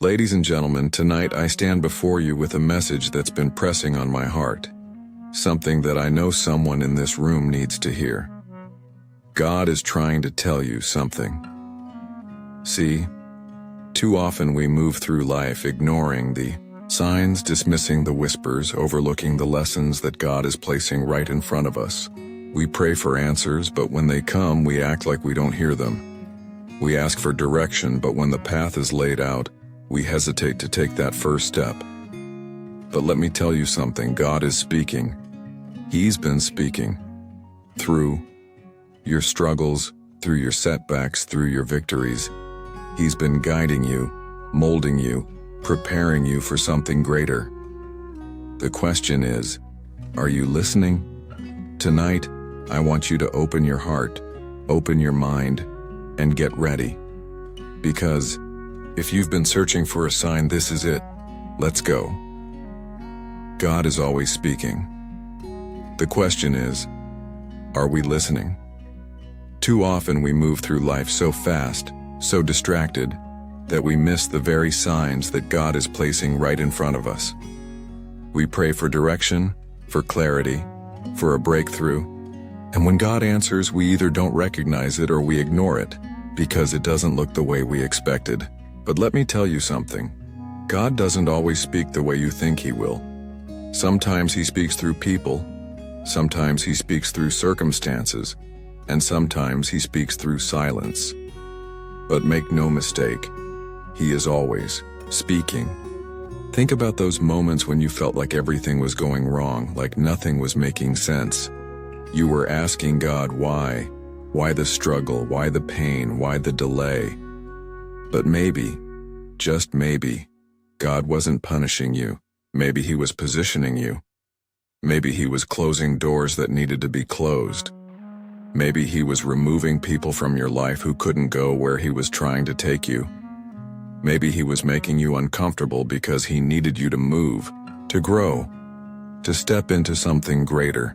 Ladies and gentlemen, tonight I stand before you with a message that's been pressing on my heart. Something that I know someone in this room needs to hear. God is trying to tell you something. See, too often we move through life ignoring the signs, dismissing the whispers, overlooking the lessons that God is placing right in front of us. We pray for answers, but when they come, we act like we don't hear them. We ask for direction, but when the path is laid out, we hesitate to take that first step. But let me tell you something, God is speaking. He's been speaking. Through your struggles, through your setbacks, through your victories. He's been guiding you, molding you, preparing you for something greater. The question is, are you listening? Tonight, I want you to open your heart, open your mind, and get ready. Because if you've been searching for a sign, this is it. Let's go. God is always speaking. The question is, are we listening? Too often we move through life so fast, so distracted, that we miss the very signs that God is placing right in front of us. We pray for direction, for clarity, for a breakthrough, and when God answers, we either don't recognize it or we ignore it, because it doesn't look the way we expected. But let me tell you something. God doesn't always speak the way you think He will. Sometimes He speaks through people, sometimes He speaks through circumstances, and sometimes He speaks through silence. But make no mistake, He is always speaking. Think about those moments when you felt like everything was going wrong, like nothing was making sense. You were asking God why? Why the struggle? Why the pain? Why the delay? But maybe, just maybe, God wasn't punishing you. Maybe He was positioning you. Maybe He was closing doors that needed to be closed. Maybe He was removing people from your life who couldn't go where He was trying to take you. Maybe He was making you uncomfortable because He needed you to move, to grow, to step into something greater.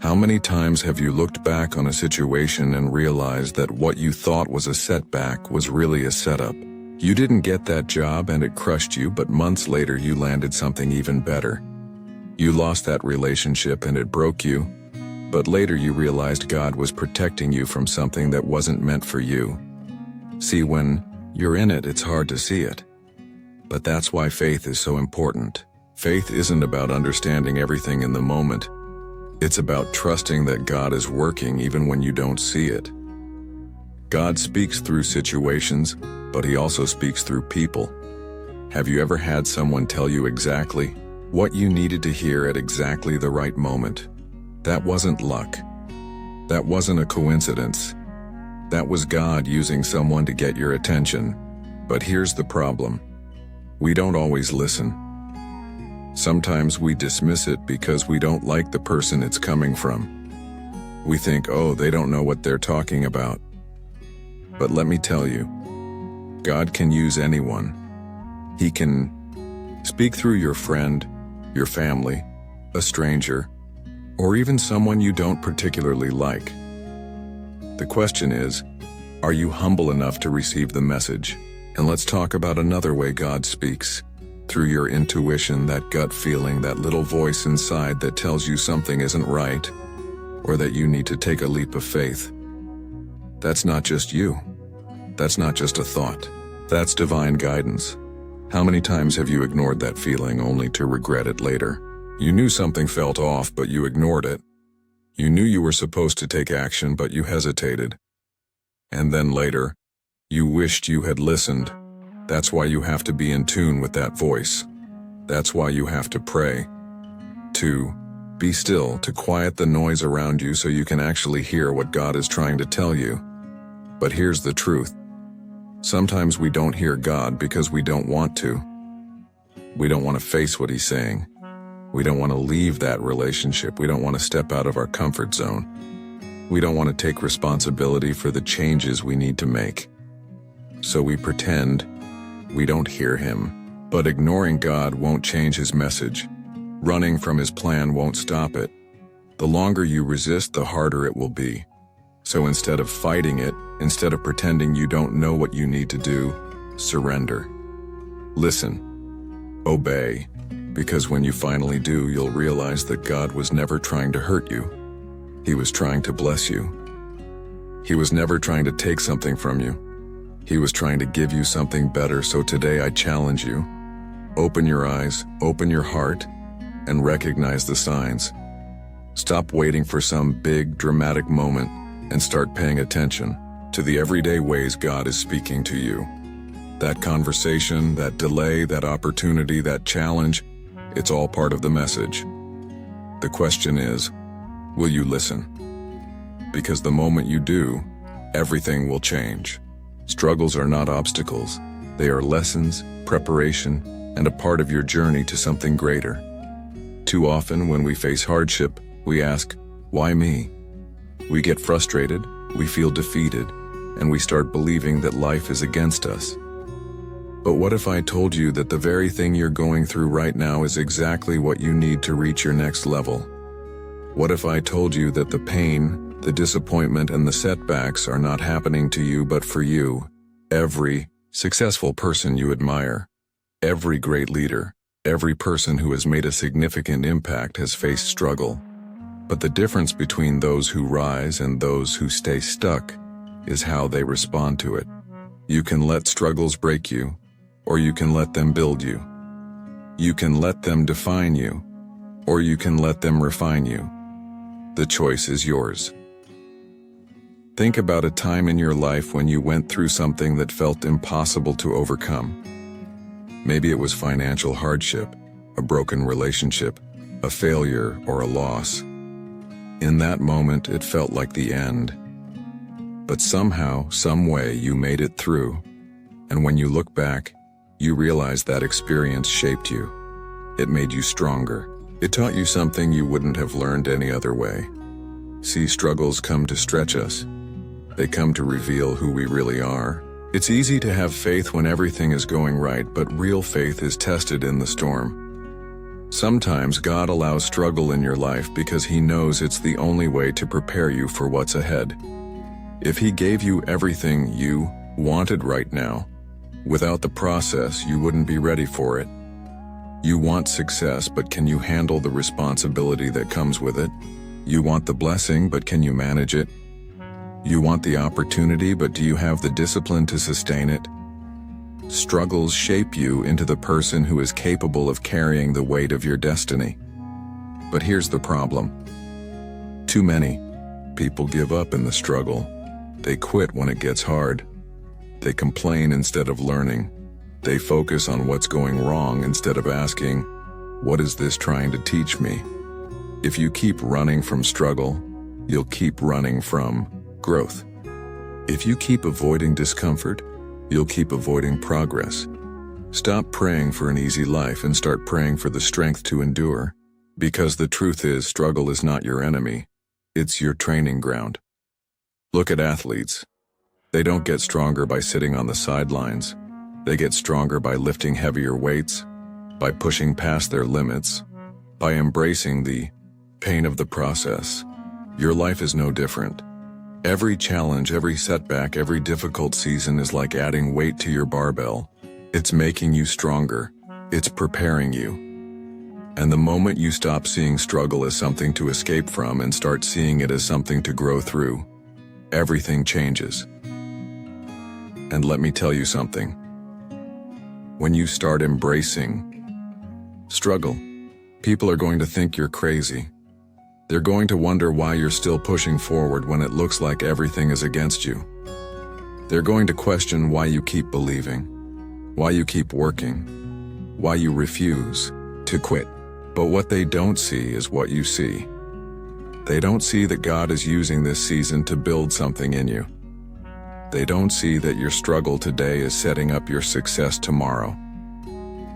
How many times have you looked back on a situation and realized that what you thought was a setback was really a setup? You didn't get that job and it crushed you, but months later you landed something even better. You lost that relationship and it broke you, but later you realized God was protecting you from something that wasn't meant for you. See, when you're in it, it's hard to see it. But that's why faith is so important. Faith isn't about understanding everything in the moment. It's about trusting that God is working even when you don't see it. God speaks through situations, but He also speaks through people. Have you ever had someone tell you exactly what you needed to hear at exactly the right moment? That wasn't luck. That wasn't a coincidence. That was God using someone to get your attention. But here's the problem. We don't always listen. Sometimes we dismiss it because we don't like the person it's coming from. We think, oh, they don't know what they're talking about. But let me tell you, God can use anyone. He can speak through your friend, your family, a stranger, or even someone you don't particularly like. The question is, are you humble enough to receive the message? And let's talk about another way God speaks. Through your intuition, that gut feeling, that little voice inside that tells you something isn't right, or that you need to take a leap of faith. That's not just you. That's not just a thought. That's divine guidance. How many times have you ignored that feeling only to regret it later? You knew something felt off, but you ignored it. You knew you were supposed to take action, but you hesitated. And then later, you wished you had listened. That's why you have to be in tune with that voice. That's why you have to pray. To be still, to quiet the noise around you so you can actually hear what God is trying to tell you. But here's the truth. Sometimes we don't hear God because we don't want to. We don't want to face what He's saying. We don't want to leave that relationship. We don't want to step out of our comfort zone. We don't want to take responsibility for the changes we need to make. So we pretend we don't hear Him. But ignoring God won't change His message. Running from His plan won't stop it. The longer you resist, the harder it will be. So instead of fighting it, instead of pretending you don't know what you need to do, surrender. Listen. Obey. Because when you finally do, you'll realize that God was never trying to hurt you. He was trying to bless you. He was never trying to take something from you. He was trying to give you something better. So today I challenge you. Open your eyes, open your heart, and recognize the signs. Stop waiting for some big, dramatic moment and start paying attention to the everyday ways God is speaking to you. That conversation, that delay, that opportunity, that challenge, it's all part of the message. The question is, will you listen? Because the moment you do, everything will change. Struggles are not obstacles. They are lessons, preparation, and a part of your journey to something greater. Too often, when we face hardship, we ask, why me? We get frustrated, we feel defeated, and we start believing that life is against us. But what if I told you that the very thing you're going through right now is exactly what you need to reach your next level? What if I told you that the pain, the disappointment, and the setbacks are not happening to you but for you? Every successful person you admire, every great leader, every person who has made a significant impact has faced struggle. But the difference between those who rise and those who stay stuck is how they respond to it. You can let struggles break you, or you can let them build you. You can let them define you, or you can let them refine you. The choice is yours. Think about a time in your life when you went through something that felt impossible to overcome. Maybe it was financial hardship, a broken relationship, a failure, or a loss. In that moment, it felt like the end. But somehow, some way, you made it through. And when you look back, you realize that experience shaped you. It made you stronger. It taught you something you wouldn't have learned any other way. See, struggles come to stretch us. They come to reveal who we really are. It's easy to have faith when everything is going right, but real faith is tested in the storm. Sometimes God allows struggle in your life because He knows it's the only way to prepare you for what's ahead. If He gave you everything you wanted right now, without the process, you wouldn't be ready for it. You want success, but can you handle the responsibility that comes with it? You want the blessing, but can you manage it? You want the opportunity, but do you have the discipline to sustain it? Struggles shape you into the person who is capable of carrying the weight of your destiny. But here's the problem. Too many people give up in the struggle. They quit when it gets hard. They complain instead of learning. They focus on what's going wrong instead of asking, what is this trying to teach me? If you keep running from struggle, you'll keep running from growth. If you keep avoiding discomfort, you'll keep avoiding progress. Stop praying for an easy life and start praying for the strength to endure. Because the truth is, struggle is not your enemy. It's your training ground. Look at athletes. They don't get stronger by sitting on the sidelines. They get stronger by lifting heavier weights, by pushing past their limits, by embracing the pain of the process. Your life is no different. Every challenge, every setback, every difficult season is like adding weight to your barbell. It's making you stronger. It's preparing you. And the moment you stop seeing struggle as something to escape from and start seeing it as something to grow through, everything changes. And let me tell you something. When you start embracing struggle, people are going to think you're crazy. They're going to wonder why you're still pushing forward when it looks like everything is against you. They're going to question why you keep believing, why you keep working, why you refuse to quit. But what they don't see is what you see. They don't see that God is using this season to build something in you. They don't see that your struggle today is setting up your success tomorrow.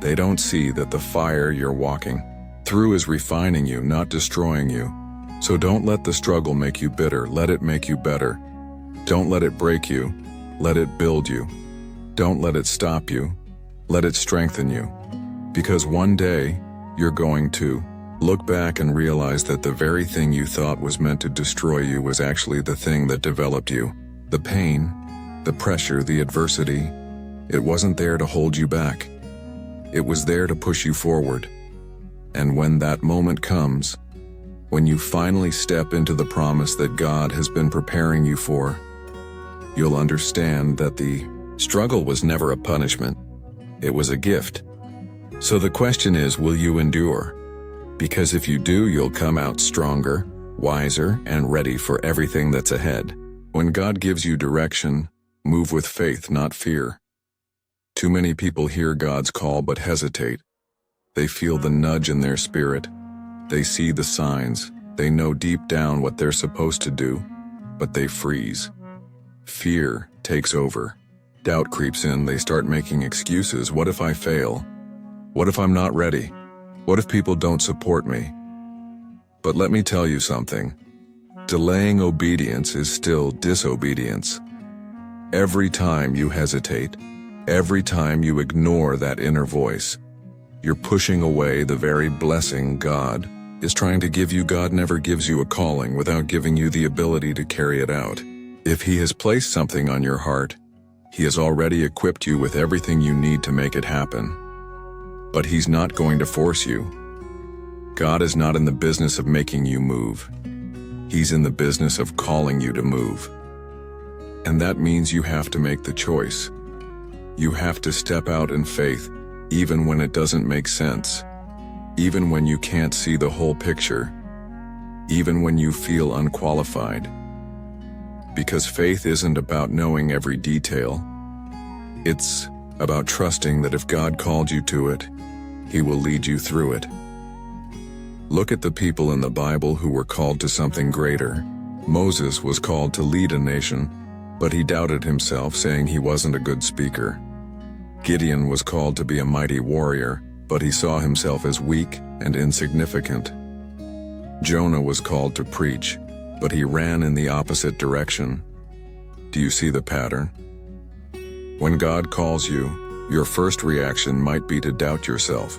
They don't see that the fire you're walking through is refining you, not destroying you. So don't let the struggle make you bitter. Let it make you better. Don't let it break you. Let it build you. Don't let it stop you. Let it strengthen you. Because one day, you're going to look back and realize that the very thing you thought was meant to destroy you was actually the thing that developed you. The pain, the pressure, the adversity, it wasn't there to hold you back. It was there to push you forward. And when that moment comes, when you finally step into the promise that God has been preparing you for, you'll understand that the struggle was never a punishment. It was a gift. So the question is, will you endure? Because if you do, you'll come out stronger, wiser, and ready for everything that's ahead. When God gives you direction, move with faith, not fear. Too many people hear God's call but hesitate. They feel the nudge in their spirit. They see the signs. They know deep down what they're supposed to do, but they freeze. Fear takes over. Doubt creeps in. They start making excuses. What if I fail? What if I'm not ready? What if people don't support me? But let me tell you something. Delaying obedience is still disobedience. Every time you hesitate, every time you ignore that inner voice, you're pushing away the very blessing God is trying to give you. God never gives you a calling without giving you the ability to carry it out. If He has placed something on your heart, He has already equipped you with everything you need to make it happen. But He's not going to force you. God is not in the business of making you move. He's in the business of calling you to move. And that means you have to make the choice. You have to step out in faith, even when it doesn't make sense, even when you can't see the whole picture, even when you feel unqualified. Because faith isn't about knowing every detail. It's about trusting that if God called you to it, He will lead you through it. Look at the people in the Bible who were called to something greater. Moses was called to lead a nation, but he doubted himself, saying he wasn't a good speaker. Gideon was called to be a mighty warrior, but he saw himself as weak and insignificant. Jonah was called to preach, but he ran in the opposite direction. Do you see the pattern? When God calls you, your first reaction might be to doubt yourself.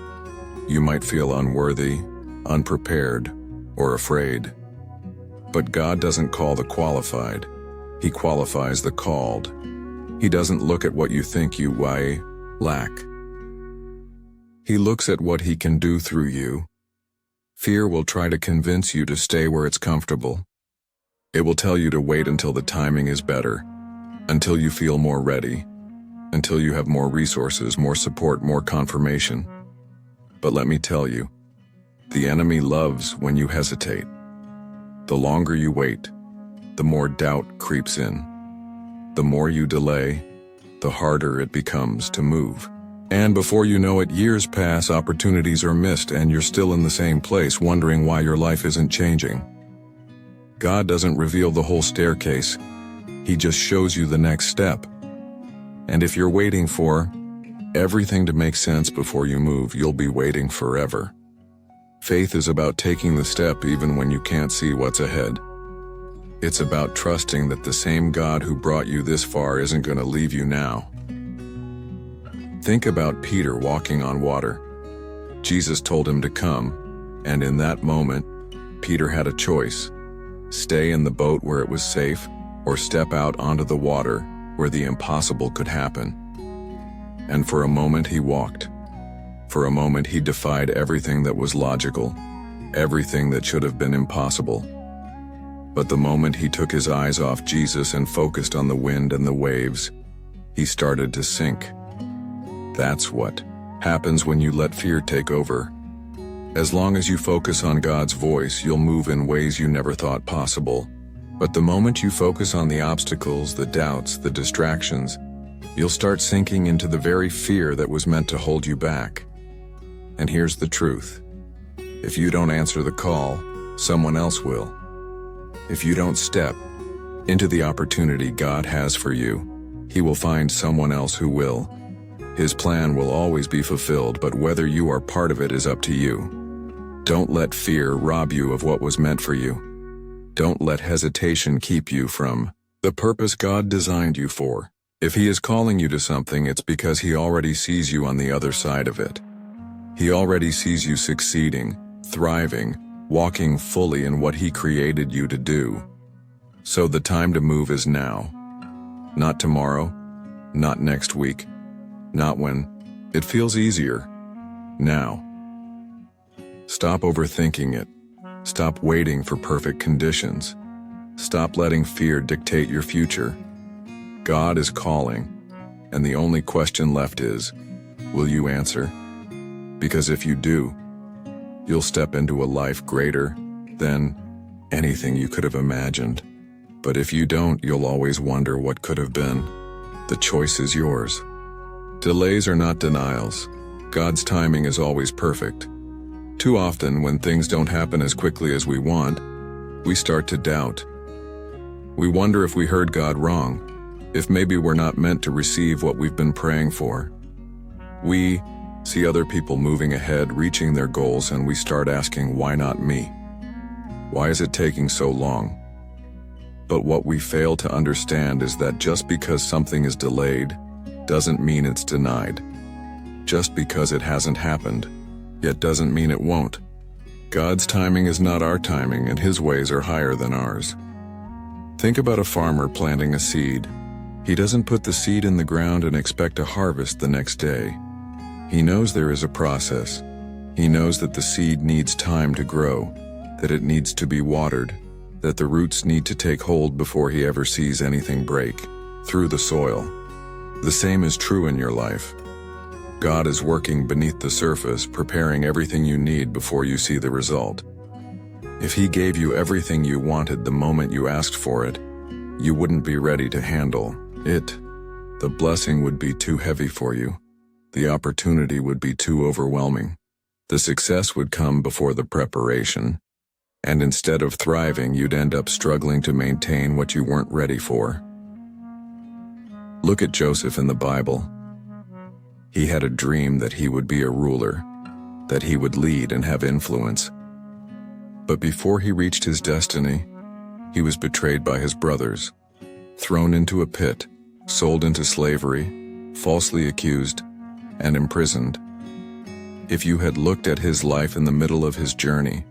You might feel unworthy, unprepared, or afraid. But God doesn't call the qualified. He qualifies the called. He doesn't look at what you think you lack. He looks at what He can do through you. Fear will try to convince you to stay where it's comfortable. It will tell you to wait until the timing is better, until you feel more ready, until you have more resources, more support, more confirmation. But let me tell you, the enemy loves when you hesitate. The longer you wait, the more doubt creeps in. The more you delay, the harder it becomes to move. And before you know it, years pass, opportunities are missed, and you're still in the same place, wondering why your life isn't changing. God doesn't reveal the whole staircase. He just shows you the next step. And if you're waiting for everything to make sense before you move, you'll be waiting forever. Faith is about taking the step even when you can't see what's ahead. It's about trusting that the same God who brought you this far isn't going to leave you now. Think about Peter walking on water. Jesus told him to come, and in that moment, Peter had a choice: stay in the boat where it was safe, or step out onto the water where the impossible could happen. And for a moment he walked. For a moment he defied everything that was logical, everything that should have been impossible. But the moment he took his eyes off Jesus and focused on the wind and the waves, he started to sink. That's what happens when you let fear take over. As long as you focus on God's voice, you'll move in ways you never thought possible. But the moment you focus on the obstacles, the doubts, the distractions, you'll start sinking into the very fear that was meant to hold you back. And here's the truth. If you don't answer the call, someone else will. If you don't step into the opportunity God has for you, He will find someone else who will. His plan will always be fulfilled, but whether you are part of it is up to you. Don't let fear rob you of what was meant for you. Don't let hesitation keep you from the purpose God designed you for. If He is calling you to something, it's because He already sees you on the other side of it. He already sees you succeeding, thriving, walking fully in what He created you to do. So the time to move is now. Not tomorrow, not next week, not when it feels easier, now. Stop overthinking it. Stop waiting for perfect conditions. Stop letting fear dictate your future. God is calling, and the only question left is, will you answer? Because if you do, you'll step into a life greater than anything you could have imagined. But if you don't, you'll always wonder what could have been. The choice is yours. Delays are not denials. God's timing is always perfect. Too often, when things don't happen as quickly as we want, we start to doubt. We wonder if we heard God wrong, if maybe we're not meant to receive what we've been praying for. We see other people moving ahead, reaching their goals, and we start asking, why not me? Why is it taking so long? But what we fail to understand is that just because something is delayed doesn't mean it's denied. Just because it hasn't happened, yet doesn't mean it won't. God's timing is not our timing, and His ways are higher than ours. Think about a farmer planting a seed. He doesn't put the seed in the ground and expect a harvest the next day. He knows there is a process. He knows that the seed needs time to grow, that it needs to be watered, that the roots need to take hold before he ever sees anything break through the soil. The same is true in your life. God is working beneath the surface, preparing everything you need before you see the result. If He gave you everything you wanted the moment you asked for it, you wouldn't be ready to handle it. The blessing would be too heavy for you. The opportunity would be too overwhelming. The success would come before the preparation, and instead of thriving, you'd end up struggling to maintain what you weren't ready for. Look at Joseph in the Bible. He had a dream that he would be a ruler, that he would lead and have influence. But before he reached his destiny, he was betrayed by his brothers, thrown into a pit, sold into slavery, falsely accused, and imprisoned. If you had looked at his life in the middle of his journey,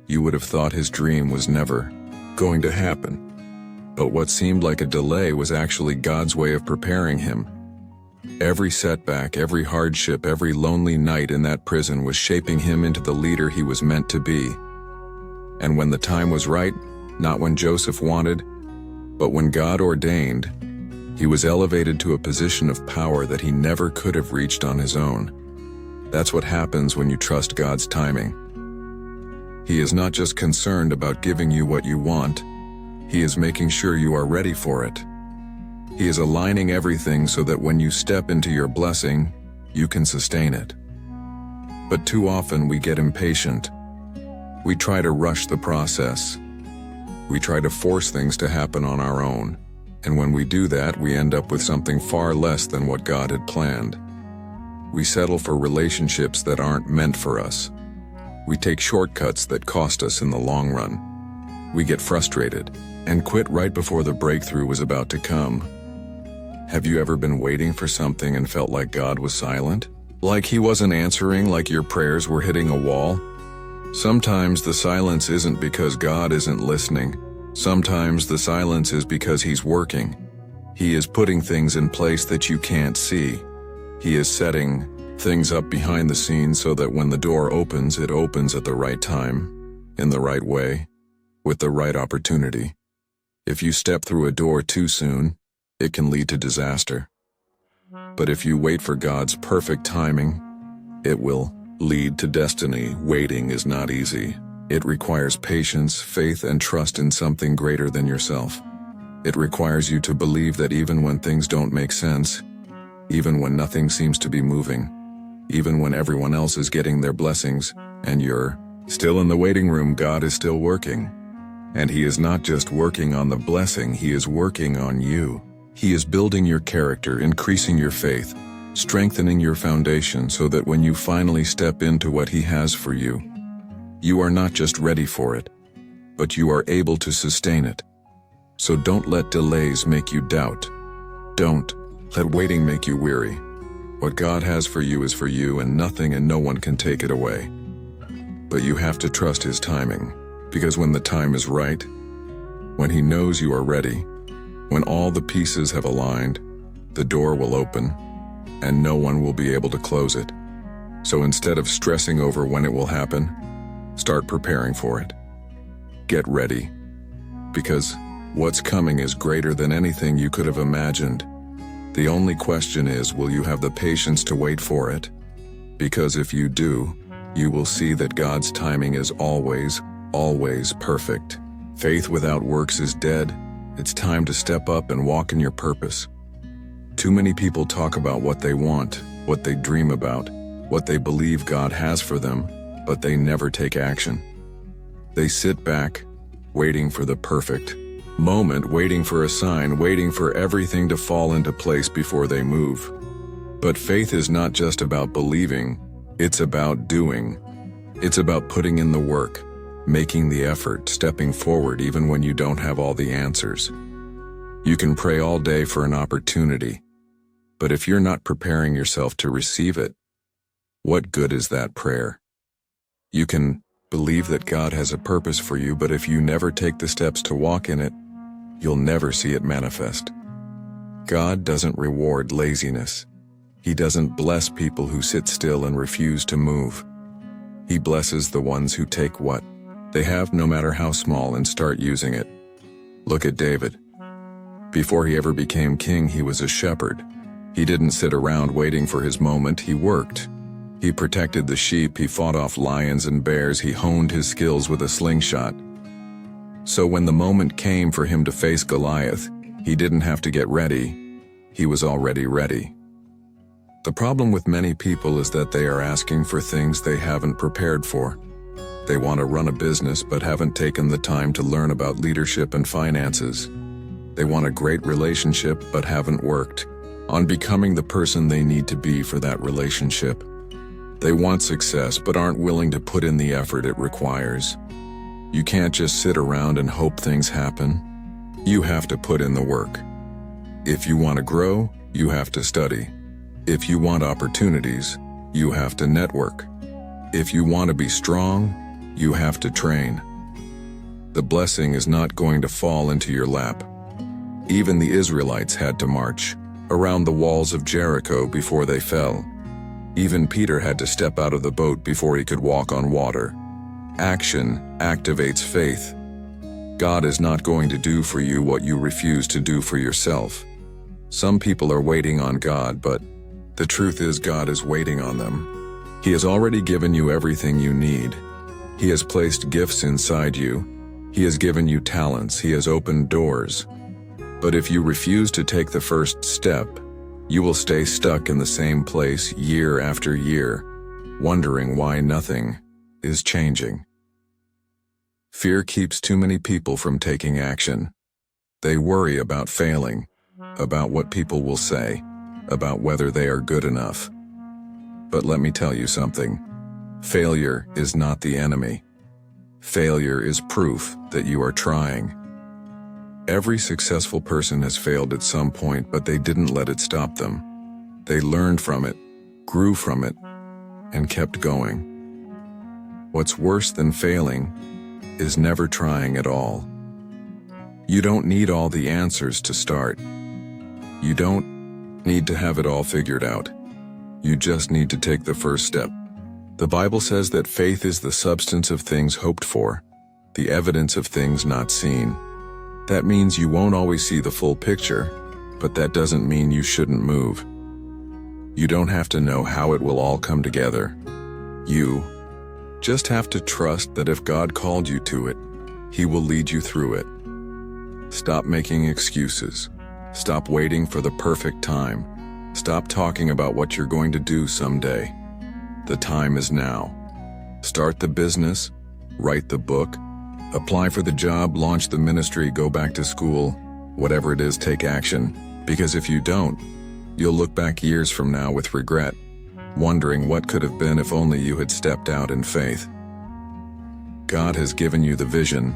you would have thought his dream was never going to happen. But what seemed like a delay was actually God's way of preparing him. Every setback, every hardship, every lonely night in that prison was shaping him into the leader he was meant to be. And when the time was right, not when Joseph wanted, but when God ordained, he was elevated to a position of power that he never could have reached on his own. That's what happens when you trust God's timing. He is not just concerned about giving you what you want, He is making sure you are ready for it. He is aligning everything so that when you step into your blessing, you can sustain it. But too often we get impatient. We try to rush the process. We try to force things to happen on our own. And when we do that, we end up with something far less than what God had planned. We settle for relationships that aren't meant for us. We take shortcuts that cost us in the long run. We get frustrated and quit right before the breakthrough was about to come. Have you ever been waiting for something and felt like God was silent? Like He wasn't answering, like your prayers were hitting a wall? Sometimes the silence isn't because God isn't listening. Sometimes the silence is because He's working. He is putting things in place that you can't see. He is setting things up behind the scenes so that when the door opens, it opens at the right time, in the right way, with the right opportunity. If you step through a door too soon, it can lead to disaster. But if you wait for God's perfect timing, it will lead to destiny. Waiting is not easy. It requires patience, faith, and trust in something greater than yourself. It requires you to believe that even when things don't make sense, even when nothing seems to be moving, even when everyone else is getting their blessings and you're still in the waiting room, God is still working. And He is not just working on the blessing, He is working on you. He is building your character, increasing your faith, strengthening your foundation so that when you finally step into what He has for you, you are not just ready for it, but you are able to sustain it. So don't let delays make you doubt. Don't let waiting make you weary. What God has for you is for you, and nothing and no one can take it away. But you have to trust His timing, because when the time is right, when He knows you are ready, when all the pieces have aligned, the door will open, and no one will be able to close it. So instead of stressing over when it will happen, start preparing for it. Get ready, because what's coming is greater than anything you could have imagined. The only question is, will you have the patience to wait for it? Because if you do, you will see that God's timing is always, always perfect. Faith without works is dead. It's time to step up and walk in your purpose. Too many people talk about what they want, what they dream about, what they believe God has for them, but they never take action. They sit back, waiting for the perfect moment, waiting for a sign, waiting for everything to fall into place before they move. But faith is not just about believing, it's about doing. It's about putting in the work, making the effort, stepping forward even when you don't have all the answers. You can pray all day for an opportunity, but if you're not preparing yourself to receive it, what good is that prayer? You can believe that God has a purpose for you, but if you never take the steps to walk in it, you'll never see it manifest. God doesn't reward laziness. He doesn't bless people who sit still and refuse to move. He blesses the ones who take what they have, no matter how small, and start using it. Look at David. Before he ever became king, he was a shepherd. He didn't sit around waiting for his moment, he worked. He protected the sheep, he fought off lions and bears, he honed his skills with a slingshot. So when the moment came for him to face Goliath, he didn't have to get ready, he was already ready. The problem with many people is that they are asking for things they haven't prepared for. They want to run a business but haven't taken the time to learn about leadership and finances. They want a great relationship but haven't worked on becoming the person they need to be for that relationship. They want success but aren't willing to put in the effort it requires. You can't just sit around and hope things happen. You have to put in the work. If you want to grow, you have to study. If you want opportunities, you have to network. If you want to be strong, you have to train. The blessing is not going to fall into your lap. Even the Israelites had to march around the walls of Jericho before they fell. Even Peter had to step out of the boat before he could walk on water. Action activates faith. God is not going to do for you what you refuse to do for yourself. Some people are waiting on God, but the truth is God is waiting on them. He has already given you everything you need. He has placed gifts inside you. He has given you talents. He has opened doors. But if you refuse to take the first step, you will stay stuck in the same place year after year, wondering why nothing is changing. Fear keeps too many people from taking action. They worry about failing, about what people will say, about whether they are good enough. But let me tell you something. Failure is not the enemy. Failure is proof that you are trying. Every successful person has failed at some point, but they didn't let it stop them. They learned from it, grew from it, and kept going. What's worse than failing is never trying at all. You don't need all the answers to start. You don't need to have it all figured out. You just need to take the first step. The Bible says that faith is the substance of things hoped for, the evidence of things not seen. That means you won't always see the full picture, but that doesn't mean you shouldn't move. You don't have to know how it will all come together. You just have to trust that if God called you to it, He will lead you through it. Stop making excuses. Stop waiting for the perfect time. Stop talking about what you're going to do someday. The time is now. Start the business, write the book, apply for the job, launch the ministry, go back to school, whatever it is, take action. Because if you don't, you'll look back years from now with regret, wondering what could have been if only you had stepped out in faith. God has given you the vision,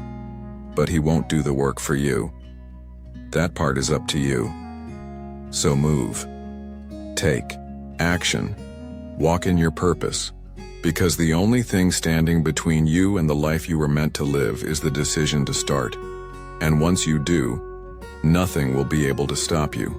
but He won't do the work for you. That part is up to you. So move. Take action. Walk in your purpose. Because the only thing standing between you and the life you were meant to live is the decision to start. And once you do, nothing will be able to stop you.